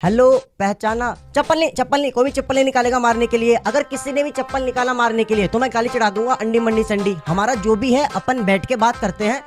Hello, पहचाना? चप्पल नहीं, कोई भी चप्पल नहीं निकालेगा मारने के लिए। अगर किसी ने भी चप्पल निकाला मारने के लिए तो मैं गाली चढ़ा दूंगा अंडी मंडी संडी। हमारा जो भी है अपन बैठ के बात करते हैं,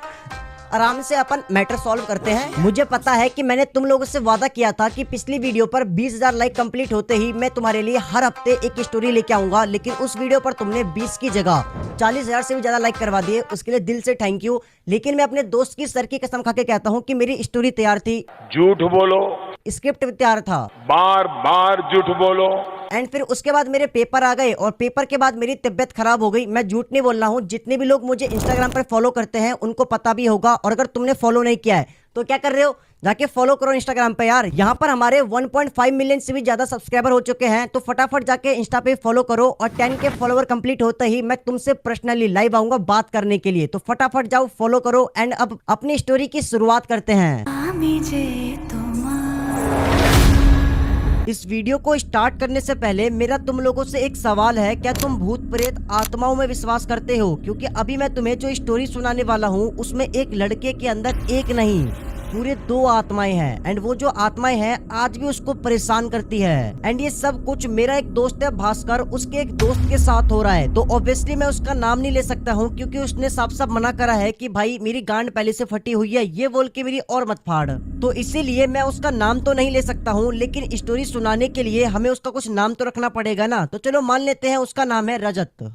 आराम से अपन मैटर सॉल्व करते हैं। मुझे पता है कि मैंने तुम लोगों से वादा किया था कि पिछली वीडियो पर 20,000 लाइक कंप्लीट होते ही मैं तुम्हारे लिए हर हफ्ते एक स्टोरी लेके आऊंगा, लेकिन उस वीडियो पर तुमने 20 की जगह 40,000 से भी ज्यादा लाइक करवा दिए। उसके लिए दिल से थैंक यू। लेकिन मैं अपने दोस्त की सर की कसम खा के कहता हूँ कि मेरी स्टोरी तैयार थी, झूठ बोलो, स्क्रिप्ट भी तैयार था, बार बार झूठ बोलो। एंड फिर उसके बाद मेरे पेपर आ गए और पेपर के बाद मेरी तबियत खराब हो गई। मैं झूठ नहीं बोल रहा हूँ, जितने भी लोग मुझे इंस्टाग्राम पर फॉलो करते हैं उनको पता भी होगा, और अगर तुमने फॉलो नहीं किया है तो क्या कर रहे हो, जाके फॉलो करो इंस्टाग्राम पे यार। यहाँ पर हमारे 1.5 मिलियन से भी ज्यादा सब्सक्राइबर हो चुके हैं, तो फटाफट जाके इंस्टा पे फॉलो करो। और 10 के फॉलोवर कंप्लीट होते ही मैं तुमसे पर्सनली लाइव आऊंगा बात करने के लिए, तो फटाफट जाओ फॉलो करो। एंड अब अपनी स्टोरी की शुरुआत करते हैं। इस वीडियो को स्टार्ट करने से पहले मेरा तुम लोगों से एक सवाल है, क्या तुम भूत प्रेत आत्माओं में विश्वास करते हो? क्योंकि अभी मैं तुम्हें जो स्टोरी सुनाने वाला हूँ उसमें एक लड़के के अंदर एक नहीं पूरे 2 आत्माएं हैं, एंड वो जो आत्माएं हैं आज भी उसको परेशान करती है। एंड ये सब कुछ मेरा एक दोस्त है भास्कर, उसके एक दोस्त के साथ हो रहा है। तो ऑब्वियसली मैं उसका नाम नहीं ले सकता हूँ, क्योंकि उसने साफ साफ मना करा है कि भाई मेरी गांड पहले से फटी हुई है, ये बोल के मेरी और मत फाड़। तो इसीलिए मैं उसका नाम तो नहीं ले सकता हूँ, लेकिन स्टोरी सुनाने के लिए हमें उसका कुछ नाम तो रखना पड़ेगा ना। तो चलो मान लेते हैं उसका नाम है रजत।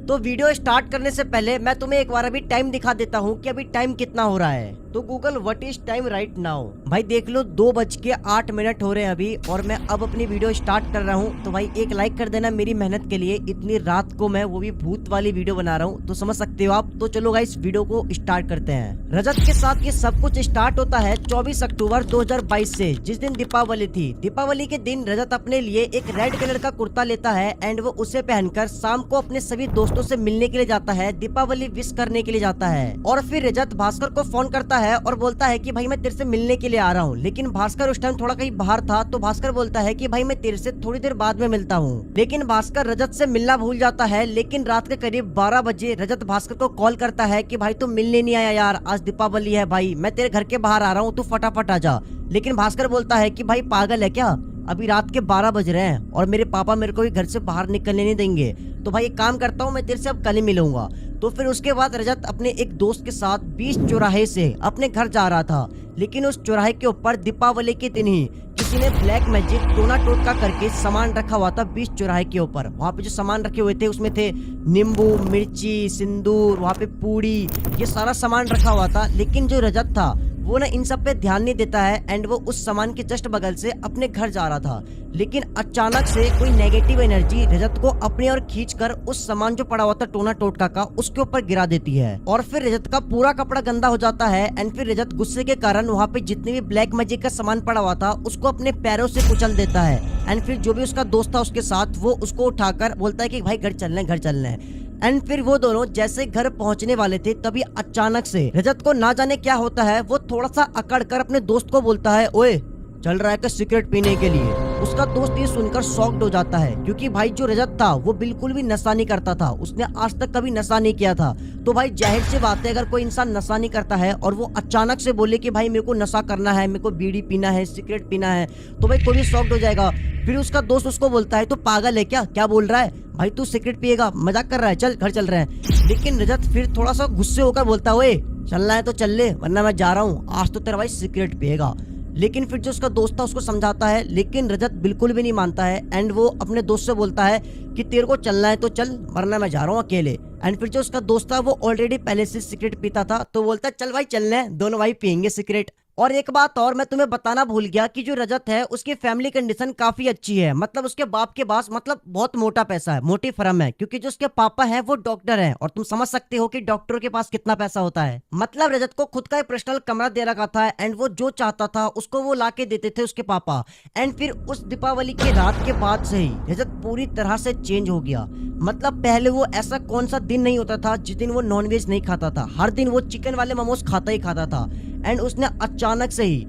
तो वीडियो स्टार्ट करने से पहले मैं तुम्हें एक बार अभी टाइम दिखा देता हूँ कि अभी टाइम कितना हो रहा है। तो Google what is time right now, भाई देख लो 2:08 हो रहे हैं अभी, और मैं अब अपनी वीडियो स्टार्ट कर रहा हूँ। तो भाई एक लाइक कर देना मेरी मेहनत के लिए, इतनी रात को मैं वो भी भूत वाली वीडियो बना रहा हूँ, तो समझ सकते हो आप। तो चलो गाइस वीडियो को स्टार्ट करते हैं। रजत के साथ ये सब कुछ स्टार्ट होता है 24 अक्टूबर 2022 से, जिस दिन दीपावली थी। दीपावली के दिन रजत अपने लिए एक रेड कलर का कुर्ता लेता है, एंड वो उसे पहनकर शाम को अपने सभी दोस्तों से मिलने के लिए जाता है, दीपावली विश करने के लिए जाता है। और फिर रजत भास्कर को फोन करता है और बोलता है कि भाई मैं तेरे से मिलने के लिए आ रहा हूँ। लेकिन भास्कर उस टाइम थोड़ा कहीं बाहर था, तो भास्कर बोलता है कि भाई मैं तेरे से थोड़ी देर बाद में मिलता हूँ। लेकिन भास्कर रजत से मिलना भूल जाता है। लेकिन रात के करीब 12 बजे रजत भास्कर को कॉल करता है कि भाई तू मिलने नहीं आया यार, आज दीपावली है भाई, मैं तेरे घर के बाहर आ रहा हूँ, तू फटाफट आ जा। लेकिन भास्कर बोलता है कि भाई पागल है क्या, अभी रात के 12 बज रहे हैं और मेरे पापा मेरे को भी घर से बाहर निकलने नहीं देंगे, तो भाई एक काम करता हूँ मैं तेरे से अब कल ही मिलूंगा। तो फिर उसके बाद रजत अपने एक दोस्त के साथ 20 चौराहे से अपने घर जा रहा था। लेकिन उस चौराहे के ऊपर दीपावली के दिन ही किसी ने ब्लैक मैजिक टोना टोटका करके सामान रखा हुआ था 20 चौराहे के ऊपर। वहाँ पे जो सामान रखे हुए थे उसमें थे नींबू, मिर्ची, सिंदूर, वहाँ पे पूड़ी, ये सारा सामान रखा हुआ था। लेकिन जो रजत था वो ना इन सब पे ध्यान नहीं देता है, एंड वो उस सामान के जस्ट बगल से अपने घर जा रहा था। लेकिन अचानक से कोई नेगेटिव एनर्जी रजत को अपनी ओर खींचकर उस सामान जो पड़ा हुआ था टोना टोटका का उसके ऊपर गिरा देती है, और फिर रजत का पूरा कपड़ा गंदा हो जाता है। एंड फिर रजत गुस्से के कारण वहाँ पे जितने भी ब्लैक मैजिक का सामान पड़ा हुआ था उसको अपने पैरों से कुचल देता है। एंड फिर जो भी उसका दोस्त था उसके साथ वो उसको उठाकर बोलता है कि भाई घर चलना है, घर चलना है। एंड फिर वो दोनों जैसे घर पहुंचने वाले थे तभी अचानक से रजत को ना जाने क्या होता है, वो थोड़ा सा अकड़ कर अपने दोस्त को बोलता है, ओए चल रहा है क्या सिगरेट पीने के लिए? उसका दोस्त ये सुनकर शॉक्ड हो जाता है, क्योंकि भाई जो रजत था वो बिल्कुल भी नशा नहीं करता था, उसने आज तक कभी नशा नहीं किया था। तो भाई जाहिर सी बात है अगर कोई इंसान नशा नहीं करता है और वो अचानक से बोले कि भाई मेरे को नशा करना है, मेरे को बीड़ी पीना है, सिगरेट पीना है, तो भाई कोई भी शॉक्ड हो जाएगा। फिर उसका दोस्त उसको बोलता है, तो पागल है क्या, क्या बोल रहा है भाई, तू सिगरेट पिएगा, मजाक कर रहा है, चल घर चल रहे हैं। लेकिन रजत फिर थोड़ा सा गुस्से होकर बोलता है, ओए चलना है तो चल ले, वरना मैं जा रहा हूँ, आज तो तेरा भाई सिगरेट पिएगा। लेकिन फिर जो उसका दोस्त था उसको समझाता है, लेकिन रजत बिल्कुल भी नहीं मानता है। एंड वो अपने दोस्त से बोलता है कि तेरे को चलना है तो चल, वरना मैं जा रहा हूँ अकेले। एंड फिर जो उसका दोस्त था वो ऑलरेडी पहले से सिगरेट पीता था, तो बोलता है चल भाई चलना है, दोनों भाई पियेंगे सिगरेट। और एक बात और मैं तुम्हें बताना भूल गया कि जो रजत है उसकी फैमिली कंडीशन काफी अच्छी है, मतलब उसके बाप के पास मतलब बहुत मोटा पैसा है, मोटी फर्म है, क्योंकि जो उसके पापा हैं वो डॉक्टर हैं, और तुम समझ सकते हो कि डॉक्टरों के पास कितना पैसा होता है। मतलब रजत को खुद का एक पर्सनल कमरा दे रखा था, एंड वो जो चाहता था उसको वो ला के देते थे उसके पापा। एंड फिर उस दीपावली की रात के बाद से ही रजत पूरी तरह से चेंज हो गया। मतलब पहले वो ऐसा कौन सा दिन नहीं होता था जिस दिन वो नॉनवेज नहीं खाता था, हर दिन वो चिकन वाले मोमोज खाता ही खाता था। एंड उसने अचानक से ही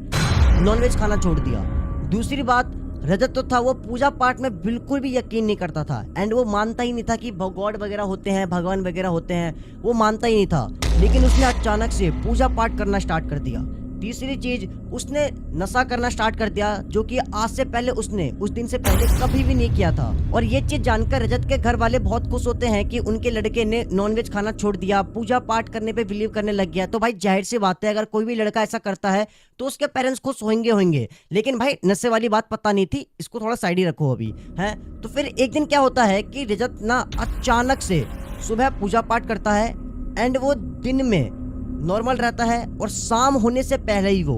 नॉनवेज खाना छोड़ दिया। दूसरी बात, रजत तो था वो पूजा पाठ में बिल्कुल भी यकीन नहीं करता था, एंड वो मानता ही नहीं था कि गॉड वगैरह होते हैं, भगवान वगैरह होते हैं, वो मानता ही नहीं था। लेकिन उसने अचानक से पूजा पाठ करना स्टार्ट कर दिया। तीसरी चीज, उसने नशा करना स्टार्ट कर दिया, जो कि आज से पहले उसने उस दिन से पहले कभी भी नहीं किया था। और ये चीज जानकर रजत के घर वाले बहुत खुश होते हैं कि उनके लड़के ने नॉनवेज खाना छोड़ दिया, पूजा पाठ करने पे बिलीव करने लग गया। तो भाई जाहिर सी बात है, अगर कोई भी लड़का ऐसा करता है तो उसके पेरेंट्स खुश होंगे। लेकिन भाई नशे वाली बात पता नहीं थी, इसको थोड़ा साइड ही रखो अभी है। तो फिर एक दिन क्या होता है कि रजत ना अचानक से सुबह पूजा पाठ करता है एंड वो दिन में नॉर्मल रहता है और शाम होने से पहले ही वो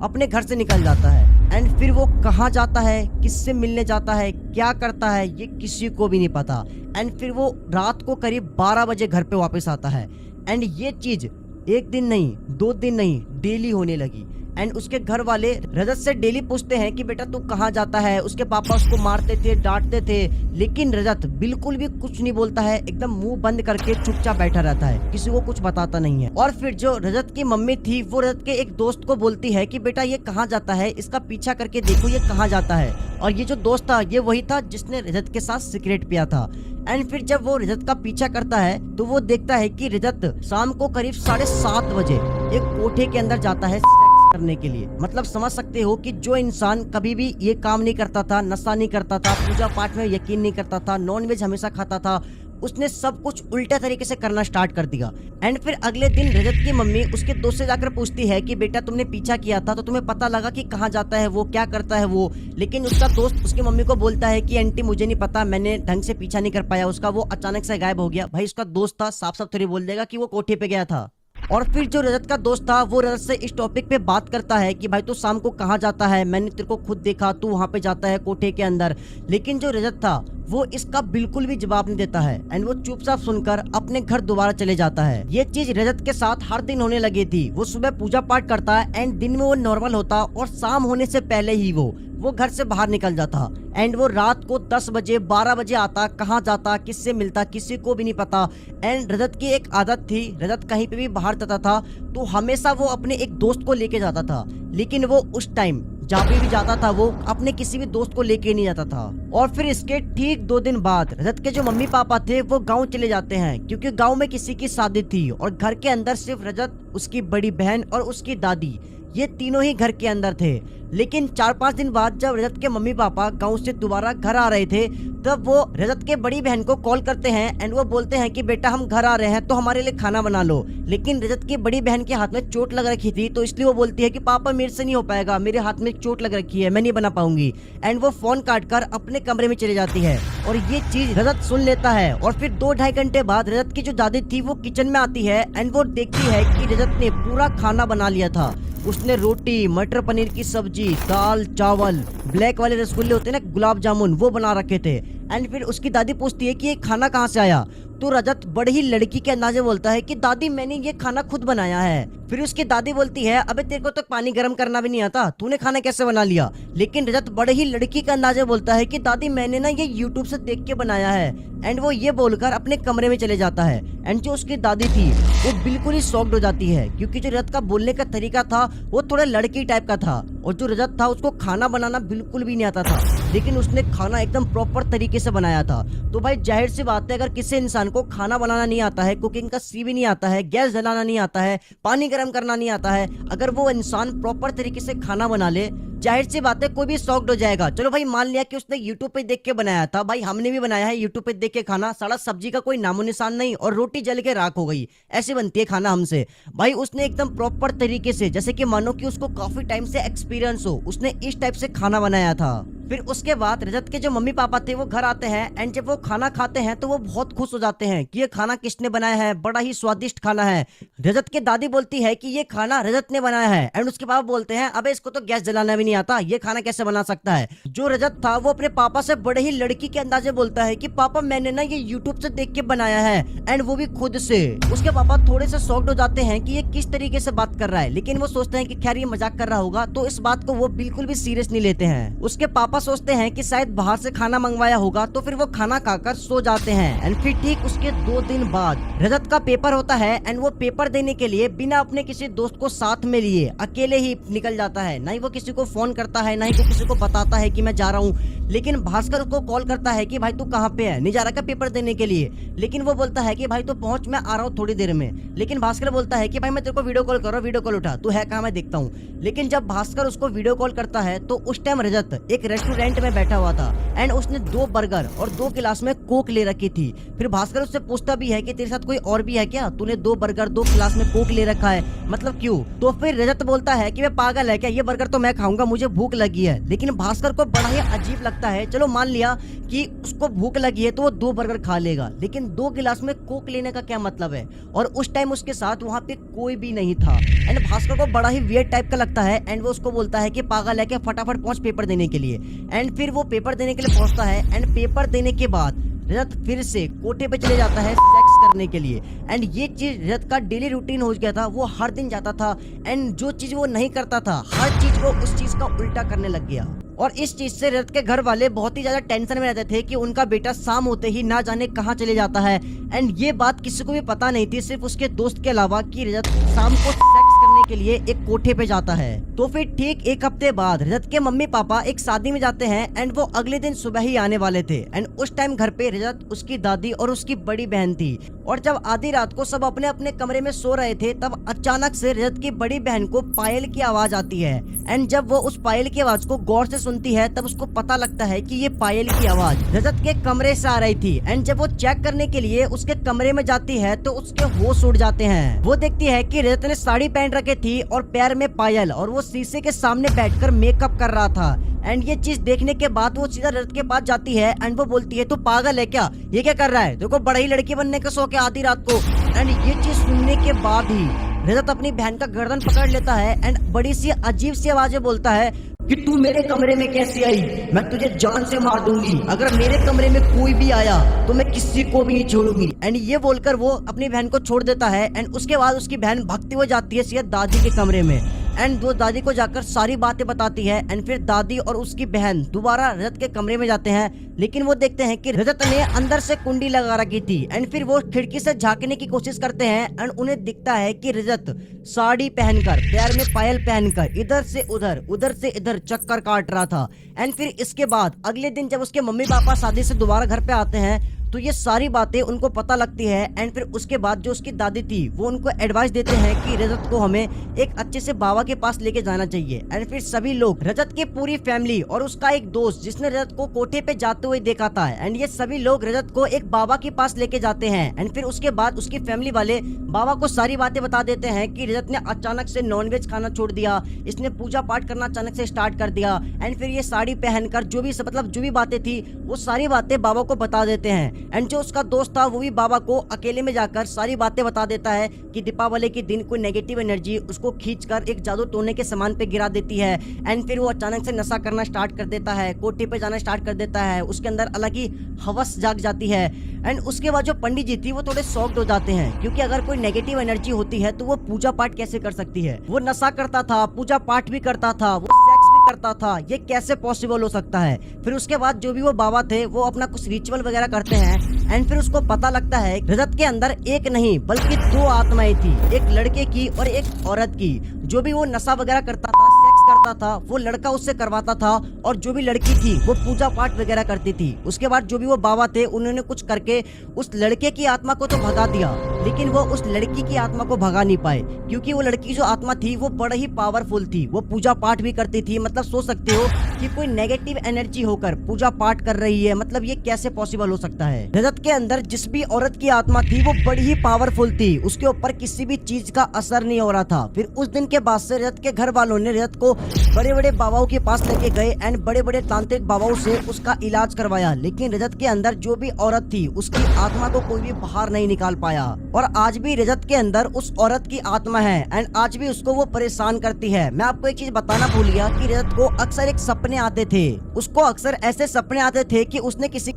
अपने घर से निकल जाता है। एंड फिर वो कहाँ जाता है, किससे मिलने जाता है, क्या करता है, ये किसी को भी नहीं पता। एंड फिर वो रात को करीब 12 बजे घर पे वापस आता है। एंड ये चीज एक दिन नहीं, 2 दिन नहीं, डेली होने लगी। एंड उसके घर वाले रजत से डेली पूछते हैं कि बेटा तू कहाँ जाता है। उसके पापा उसको मारते थे, डांटते थे, लेकिन रजत बिल्कुल भी कुछ नहीं बोलता है, एकदम मुंह बंद करके चुपचाप बैठा रहता है, किसी को कुछ बताता नहीं है। और फिर जो रजत की मम्मी थी वो रजत के एक दोस्त को बोलती है कि बेटा ये कहाँ जाता है, इसका पीछा करके देखो ये कहाँ जाता है। और ये जो दोस्त था ये वही था जिसने रजत के साथ सिगरेट पिया था। एंड फिर जब वो रजत का पीछा करता है तो वो देखता है कि रजत शाम को करीब 7:30 बजे एक कोठे के अंदर जाता है करने के लिए। मतलब समझ सकते हो कि जो इंसान कभी भी ये काम नहीं करता था, नशा नहीं करता था, पूजा पाठ में यकीन नहीं करता था, नॉनवेज हमेशा खाता था, उसने सब कुछ उल्टे तरीके से करना स्टार्ट कर दिया। एंड फिर अगले दिन रजत की मम्मी उसके दोस्त से जाकर पूछती है कि बेटा तुमने पीछा किया था तो तुम्हें पता लगा कि कहाँ जाता है वो, क्या करता है वो। लेकिन उसका दोस्त उसकी मम्मी को बोलता है कि आंटी मुझे नहीं पता, मैंने ढंग से पीछा नहीं कर पाया उसका, वो अचानक से गायब हो गया। भाई उसका दोस्त था, साफ साफ थोड़ी बोल देगा कि वो कोठे पे गया था। और फिर जो रजत का दोस्त था वो रजत से इस टॉपिक पे बात करता है कि भाई तू शाम को कहाँ जाता है, मैंने तेरे को खुद देखा, तू वहाँ पे जाता है कोठे के अंदर। लेकिन जो रजत था वो इसका बिल्कुल भी जवाब नहीं देता है एंड वो चुपचाप सुनकर अपने घर दोबारा चले जाता है। ये चीज रजत के साथ हर दिन होने लगी थी। वो सुबह पूजा पाठ करता है एंड दिन में वो नॉर्मल होता और शाम होने से पहले ही वो घर से बाहर निकल जाता। एंड वो रात को 10 बजे 12 बजे आता, कहाँ जाता, किससे मिलता, किसी को भी नहीं पता। एंड रजत की एक आदत थी, रजत कहीं पे भी बाहर जाता था तो हमेशा वो अपने एक दोस्त को लेके जाता था। लेकिन वो उस टाइम जहाँ पे भी जाता था वो अपने किसी भी दोस्त को लेके नहीं जाता था। और फिर इसके ठीक 2 दिन बाद रजत के जो मम्मी पापा थे वो गांव चले जाते हैं, क्योंकि गांव में किसी की शादी थी और घर के अंदर सिर्फ रजत, उसकी बड़ी बहन और उसकी दादी, ये तीनों ही घर के अंदर थे। लेकिन 4-5 दिन बाद जब रजत के मम्मी पापा गांव से दोबारा घर आ रहे थे तब वो रजत के बड़ी बहन को कॉल करते हैं एंड वो बोलते हैं कि बेटा हम घर आ रहे हैं तो हमारे लिए खाना बना लो। लेकिन रजत की बड़ी बहन के हाथ में चोट लग रखी थी तो इसलिए वो बोलती है कि पापा मेरे से नहीं हो पाएगा, मेरे हाथ में चोट लग रखी है, मैं नहीं बना पाऊंगी। एंड वो फोन काट कर अपने कमरे में चली जाती है और ये चीज रजत सुन लेता है। और फिर 2-2.5 घंटे बाद रजत की जो दादी थी वो किचन में आती है एंड वो देखती है कि रजत ने पूरा खाना बना लिया था। उसने रोटी, मटर पनीर की सब्जी, दाल, चावल, ब्लैक वाले रसगुल्ले होते हैं ना, गुलाब जामुन, वो बना रखे थे। एंड फिर उसकी दादी पूछती है कि ये खाना कहाँ से आया। तो रजत बड़े ही लड़की के अंदाजे बोलता है कि दादी मैंने ये खाना खुद बनाया है। फिर उसकी दादी बोलती है अबे तेरे को तो पानी गर्म करना भी नहीं आता, तूने खाना कैसे बना लिया। लेकिन रजत बड़े ही लड़की के अंदाजे बोलता है कि दादी मैंने ना ये यूट्यूब से देख के बनाया है। एंड वो ये बोलकर अपने कमरे में चले जाता है। एंड जो उसकी दादी थी वो बिल्कुल ही शॉक्ड हो जाती है, क्योंकि जो रजत का बोलने का तरीका था वो थोड़ा लड़की टाइप का था और जो रजत था उसको खाना बनाना बिल्कुल भी नहीं आता था, लेकिन उसने खाना एकदम प्रॉपर तरीके से बनाया था। तो भाई जाहिर सी बात है, अगर किसी इंसान को खाना बनाना नहीं आता है, कुकिंग का सी भी नहीं आता है, गैस जलाना नहीं आता है, पानी गर्म करना नहीं आता है, अगर वो इंसान प्रॉपर तरीके से खाना बना ले, जाहिर सी बात है कोई भी शॉक्ड हो जाएगा। चलो भाई मान लिया कि उसने यूट्यूब पे देख के बनाया था, भाई हमने भी बनाया है यूट्यूब पे देख के खाना, साला सब्जी का कोई नामो निशान नहीं और रोटी जल के राख हो गई, ऐसे बनती है खाना हमसे। भाई उसने एकदम प्रॉपर तरीके से, जैसे कि मानो कि उसको काफी टाइम से एक्सपीरियंस हो, उसने इस टाइप से खाना बनाया था। फिर उसके बाद रजत के जो मम्मी पापा थे वो घर आते हैं एंड जब वो खाना खाते हैं तो वो बहुत खुश हो जाते हैं कि ये खाना किसने बनाया है, बड़ा ही स्वादिष्ट खाना है। रजत की दादी बोलती है कि ये खाना रजत ने बनाया है एंड उसके पापा बोलते हैं अबे इसको तो गैस जलाना भी नहीं आता, ये खाना कैसे बना सकता है। जो रजत था वो अपने पापा से बड़े ही लड़की के अंदाजे बोलता है कि पापा मैंने ना ये यूट्यूब से देख के बनाया है एंड वो भी खुद से। उसके पापा थोड़े से शॉक्ड हो जाते हैं कि ये किस तरीके से बात कर रहा है, लेकिन वो सोचते हैं कि खैर ये मजाक कर रहा होगा, तो इस बात को वो बिल्कुल भी सीरियस नहीं लेते हैं। उसके पापा पापा सोचते हैं कि शायद बाहर से खाना मंगवाया होगा, तो फिर वो खाना खाकर सो जाते हैं। एंड फिर ठीक उसके 2 दिन बाद रजत का पेपर होता है एंड वो पेपर देने के लिए बिना अपने किसी दोस्त को साथ में लिए अकेले ही निकल जाता है। ना ही वो किसी को फोन करता है, ना ही वो किसी को बताता है कि मैं जा रहा हूँ। लेकिन भास्कर उसको कॉल करता है कि भाई तू कहाँ पे है, नहीं जा रहा क्या पेपर देने के लिए? लेकिन वो बोलता है कि भाई तू पहुंच, मैं आ रहा हूँ थोड़ी देर में। लेकिन भास्कर बोलता है कि भाई मैं तेरे को वीडियो कॉल कर रहा हूँ, वीडियो कॉल उठा, तू है कहाँ मैं देखता हूँ। लेकिन जब भास्कर उसको वीडियो कॉल करता है तो उस टाइम रजत एक रेस्टोरेंट में बैठा हुआ था एंड उसने 2 बर्गर और 2 गिलास में कोक ले रखी थी। फिर भास्कर उससे पूछता भी है कि तेरे साथ कोई और भी है क्या, तूने 2 बर्गर 2 गिलास में कोक ले रखा है, मतलब क्यों? तो फिर रजत बोलता है कि मैं पागल है क्या, ये बर्गर तो मैं खाऊंगा, मुझे भूख लगी है। लेकिन भास्कर को बड़ा ही अजीब लगता है। चलो मान लिया कि उसको भूख लगी है तो वो 2 बर्गर खा लेगा, लेकिन 2 गिलास में कोक लेने का क्या मतलब है? और उस टाइम उसके साथ वहाँ पे कोई भी नहीं था एंड भास्कर को बड़ा ही वियर्ड टाइप का लगता है एंड वो उसको बोलता है कि पागल है क्या, फटाफट पहुंच पेपर देने के लिए। एंड फिर वो पेपर देने के लिए पहुंचता है एंड पेपर देने के बाद रजत फिर से कोठे पे चले जाता है सेक्स करने के लिए। एंड ये चीज रजत का डेली रूटीन हो गया था, वो हर दिन जाता था एंड जो चीज वो नहीं करता था हर चीज वो उस चीज का उल्टा करने लग गया। और इस चीज से रजत के घर वाले बहुत ही ज्यादा टेंशन में रहते थे कि उनका बेटा शाम होते ही ना जाने कहाँ चले जाता है। एंड ये बात किसी को भी पता नहीं थी, सिर्फ उसके दोस्त के अलावा, कि रजत शाम को सेक्स करने के लिए एक कोठे पे जाता है। तो फिर ठीक 1 हफ्ते बाद रजत के मम्मी पापा एक शादी में जाते हैं एंड वो अगले दिन सुबह ही आने वाले थे। एंड उस टाइम घर पे रजत, उसकी दादी और उसकी बड़ी बहन थी। और जब आधी रात को सब अपने अपने कमरे में सो रहे थे तब अचानक से रजत की बड़ी बहन को पायल की आवाज आती है। एंड जब वो उस पायल की आवाज को गौर से सुनती है तब उसको पता लगता है कि ये पायल की आवाज रजत के कमरे से आ रही थी। एंड जब वो चेक करने के लिए उसके कमरे में जाती है तो उसके होश उड़ जाते हैं। वो देखती है कि रजत ने साड़ी पहन रखी थी और पैर में पायल, और वो शीशे के सामने बैठकर मेकअप कर रहा था। एंड ये चीज देखने के बाद वो सीधा रजत के पास जाती है एंड वो बोलती है तू पागल है क्या, ये क्या कर रहा है, तेरे को बड़ा ही लड़की बनने का शौक है आधी रात को। एंड ये चीज सुनने के बाद ही रजत अपनी बहन का गर्दन पकड़ लेता है एंड बड़ी सी अजीब सी आवाज में बोलता है कि तू मेरे कमरे में कैसे आई, मैं तुझे जान से मार दूंगी, अगर मेरे कमरे में कोई भी आया तो मैं किसी को भी नहीं छोड़ूंगी। एंड ये बोलकर वो अपनी बहन को छोड़ देता है एंड उसके बाद उसकी बहन भागती हुई जाती है सीधा दादी के कमरे में एंड वो दादी को जाकर सारी बातें बताती है। एंड फिर दादी और उसकी बहन दोबारा रजत के कमरे में जाते हैं, लेकिन वो देखते हैं कि रजत ने अंदर से कुंडी लगा रखी थी। एंड फिर वो खिड़की से झांकने की कोशिश करते हैं एंड उन्हें दिखता है कि रजत साड़ी पहनकर, पैर में पायल पहनकर इधर से उधर, उधर से इधर चक्कर काट रहा था। एंड फिर इसके बाद अगले दिन जब उसके मम्मी पापा शादी से दोबारा घर पे आते हैं तो ये सारी बातें उनको पता लगती है। एंड फिर उसके बाद जो उसकी दादी थी वो उनको एडवाइस देते हैं कि रजत को हमें एक अच्छे से बाबा के पास लेके जाना चाहिए। एंड फिर सभी लोग, रजत की पूरी फैमिली और उसका एक दोस्त जिसने रजत को कोठे पे जाते हुए देखा था, एंड ये सभी लोग रजत को एक बाबा के पास लेके जाते हैं। एंड फिर उसके बाद उसकी फैमिली वाले बाबा को सारी बातें बता देते हैं कि रजत ने अचानक से नॉनवेज खाना छोड़ दिया, इसने पूजा पाठ करना अचानक से स्टार्ट कर दिया। एंड फिर ये साड़ी पहनकर जो भी मतलब जो भी बातें थी वो सारी बातें बाबा को बता देते हैं। एंड जो उसका दोस्त था वो भी बाबा को अकेले में जाकर सारी बातें बता देता है कि दीपावली के दिन कोई नेगेटिव एनर्जी उसको खींचकर एक जादू टोने के सामान पे गिरा देती है। एंड फिर वो अचानक से नशा करना स्टार्ट कर देता है, कोठे पे जाना स्टार्ट कर देता है, उसके अंदर अलग ही हवस जाग जाती है। एंड उसके बाद जो पंडित जी थी वो थोड़े शॉक्ड हो जाते हैं, क्योंकि अगर कोई नेगेटिव एनर्जी होती है तो वो पूजा पाठ कैसे कर सकती है। वो नशा करता था, पूजा पाठ भी करता था, वो सेक्स भी करता था, ये कैसे पॉसिबल हो सकता है। फिर उसके बाद जो भी वो बाबा थे वो अपना कुछ रिचुअल वगैरह करते हैं। एंड फिर उसको पता लगता है रजत के अंदर एक नहीं बल्कि 2 आत्माएं थी, एक लड़के की और एक औरत की। जो भी वो नशा वगैरह करता था, सेक्स करता था, वो लड़का उससे करवाता था, और जो भी लड़की थी वो पूजा पाठ वगैरह करती थी। उसके बाद जो भी वो बाबा थे उन्होंने कुछ करके उस लड़के की आत्मा को तो भगा दिया, लेकिन वो उस लड़की की आत्मा को भगा नहीं पाए, क्योंकि वो लड़की जो आत्मा थी वो बड़ा ही पावरफुल थी, वो पूजा पाठ भी करती थी। मतलब सोच सकते हो कि कोई नेगेटिव एनर्जी होकर पूजा पाठ कर रही है, मतलब ये कैसे पॉसिबल हो सकता है। रजत के अंदर जिस भी औरत की आत्मा थी वो बड़ी ही पावरफुल थी, उसके ऊपर किसी भी चीज का असर नहीं हो रहा था। फिर उस दिन के बाद से रजत के घर वालों ने रजत को बड़े बड़े बाबाओं के पास लेके गए एंड बड़े बड़े तांत्रिक बाबाओं से उसका इलाज करवाया, लेकिन रजत के अंदर जो भी औरत थी उसकी आत्मा को कोई भी बाहर नहीं निकाल पाया। और आज भी रजत के अंदर उस औरत की आत्मा है एंड आज भी उसको वो परेशान करती है। मैं आपको एक चीज बताना भूल गया कि रजत को अक्सर एक सपने आते थे, उसको अक्सर ऐसे सपने आते थे कि उसने किसी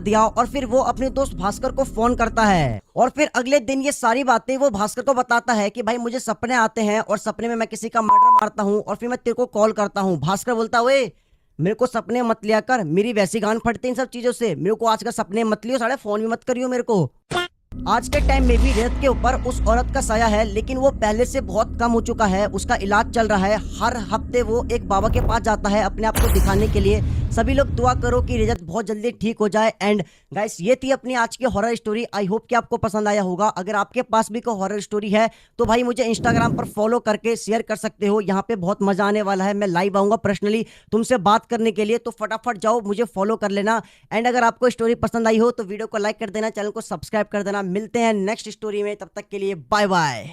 दिया, और फिर वो अपने दोस्त भास्कर को फोन करता है और फिर अगले दिन ये सारी बातें वो भास्कर को बताता है कि भाई मुझे सपने आते हैं और सपने में मैं किसी का मर्डर मारता हूँ और फिर मैं तेरे को कॉल करता हूँ। भास्कर बोलता है ओए मेरे को सपने मत लिया कर, मेरी वैसी गान फटती इन सब चीजों से। मेरे को आजकल सपने मत लियो, साले फोन भी मत करियो मेरे को। आज के टाइम में भी रजत के ऊपर उस औरत का साया है, लेकिन वो पहले से बहुत कम हो चुका है। उसका इलाज चल रहा है, हर हफ्ते वो एक बाबा के पास जाता है अपने आप को दिखाने के लिए। सभी लोग दुआ करो कि रजत बहुत जल्दी ठीक हो जाए। एंड गाइस, ये थी अपनी आज की हॉरर स्टोरी। आई होप कि आपको पसंद आया होगा। अगर आपके पास भी कोई हॉरर स्टोरी है तो भाई मुझे इंस्टाग्राम पर फॉलो करके शेयर कर सकते हो। यहाँ पे बहुत मजा आने वाला है। मैं लाइव आऊंगा पर्सनली तुमसे बात करने के लिए, तो फटाफट जाओ मुझे फॉलो कर लेना। एंड अगर आपको स्टोरी पसंद आई हो तो वीडियो को लाइक कर देना, चैनल को सब्सक्राइब कर देना। मिलते हैं नेक्स्ट स्टोरी में, तब तक के लिए बाय बाय।